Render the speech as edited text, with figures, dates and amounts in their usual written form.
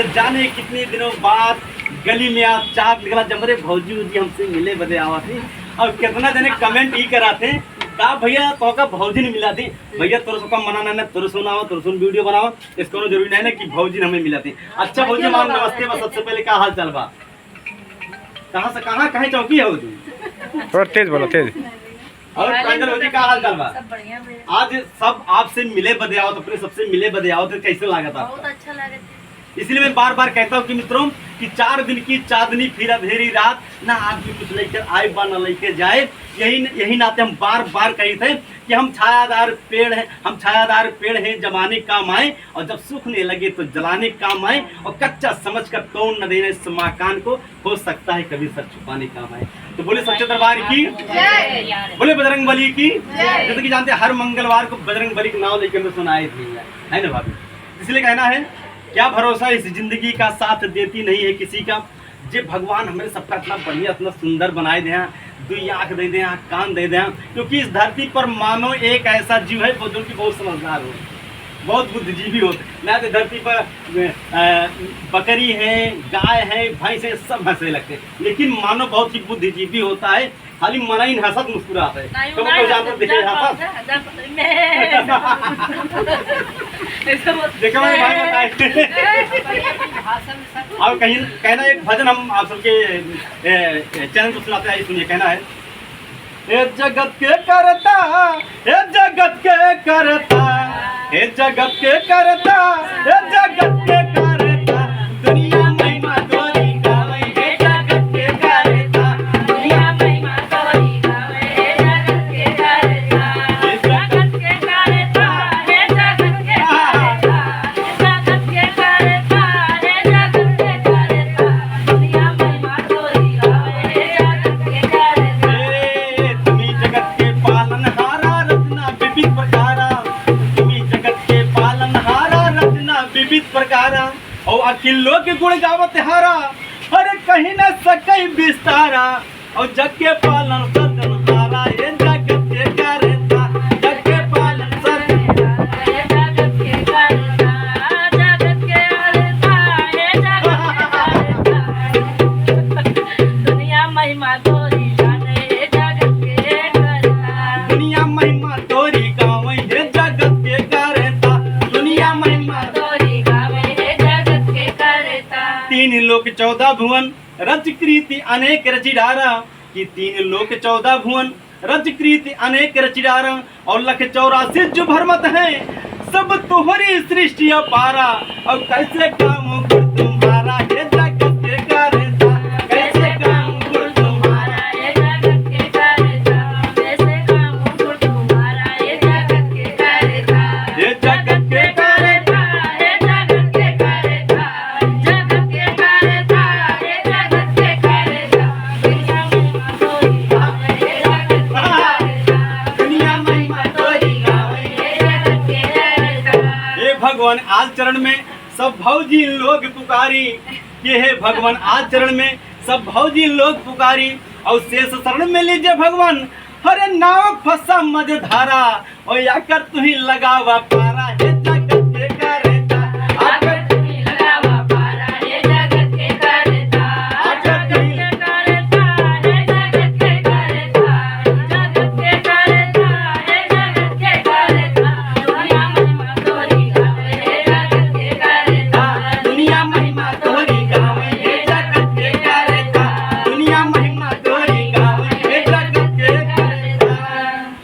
जाने कितने दिनों बाद गली में आप चाप निकला जमरे भौजी उजी हमसे मिले बदे आवा थी और कितना जने कमेंट ही कराते का भैया तो का भौजी ने मिला थी भैया तोर सो का मनाना ना तोर सुनाओ तोर सुन वीडियो बनाओ इसको जरूरी नहीं ना कि भौजी ने हमें मिला थी। अच्छा भौजी मान नमस्ते बस सबसे पहले क्या हाल चाल बा कहां से कहां कहीं चौकी है भौजी थोड़ा तेज बोलो तेज। और प्रांजल भौजी का हाल चाल बा सब बढ़िया भैया। आज सब आपसे मिले बदे आओ तो अपने सबसे मिले बदे आओ तो कैसे लगा था बहुत अच्छा लगा था। इसलिए मैं बार बार कहता हूँ कि मित्रों कि 4 दिन की चांदनी फिर अंधेरी रात ना आदमी कुछ लेकर आए बा ना लेकर जाए। यही नाते हम बार बार कही थे कि हम छायादार पेड़ हैं जमाने काम आए और जब सूखने लगे तो जलाने काम आए और कच्चा समझ कर तोड़ न देने इस मकान को हो सकता है कभी सर छुपाने काम आए। तो बोले सच्चे दरबार की बोले बजरंग बली की जैसे कि जानते हैं हर मंगलवार को बजरंग बली का नाम लेकर हमें सुनाए थे है ना भाभी। इसलिए कहना है क्या भरोसा इस जिंदगी का साथ देती नहीं है किसी का। जे भगवान हमें सबका इतना बढ़िया इतना सुंदर बनाए दे दुई आँख दे दें कान दे दें क्योंकि इस धरती पर मानो एक ऐसा जीव है जो कि बहुत समझदार हो बहुत बुद्धिजीवी होते। मैं तो धरती पर बकरी है गाय है भैंस है सब हंसे लगते हैं लेकिन मानो बहुत ही बुद्धिजीवी होता है खाली मना ही हंसत मुस्कुराता है तो कोई जानवर दिखे देखा मेरे भाई बताए और कहीं कहना एक भजन हम आप सबके चैनल को सुनाते हैं सुनिए कहना है हे जगत के करता हे जगत के करता हे जगत के करता हे जगत के करता दुनिया महिमा तोरी गावे हे जगत के करता दुनिया महिमा तोरी गावे हे जगत के करता हे जगत के करता हे जगत के करता जगत के करता हे जगत के करता दुनिया महिमा तोरी गावे हे जगत के करता तुम्ही जगत के पालनहारा रत्ना विविध प्रकारा विविध प्रकारा और अखिलों के गुण गावत हारा हर कहीं न सके विस्तारा और जग के पालन सर्जनहारा ये जगत के करता जग के पालन सर्जनहारा ये जगत के करता जगत के करता ये जगत के करता दुनिया महिमा तोरी जाने ये जगत के करता दुनिया महिमा तोरी गावे ये जगत के करता दुनिया महिमा 3 लोक 14 भुवन रच कृति अनेक रचिडारा कि 3 लोक 14 भुवन रच कृति अनेक रचिडारा और 184 जो भरमत है सब तुम्हारी सृष्टि अपारा और कैसे काम गुर तुम्हारा ये जगत के करता कैसे काम गुर तुम्हारा ये जगत के करता कैसे काम गुर तुम्हारा ये जगत के करता ये जगत के करता ये जगत के करता जगत के करता ये जगत के करता दुनिया महिमा तोरी गावे ये जगत के करता। हे भगवान आज चरण में सब भौजी लोग पुकारी ये है भगवान आज चरण में सब भौजी लोग पुकारी और शेष शरण में लीजिए भगवान हरे नाव फंसा मझधारा और या कर तू ही लगावा पारा।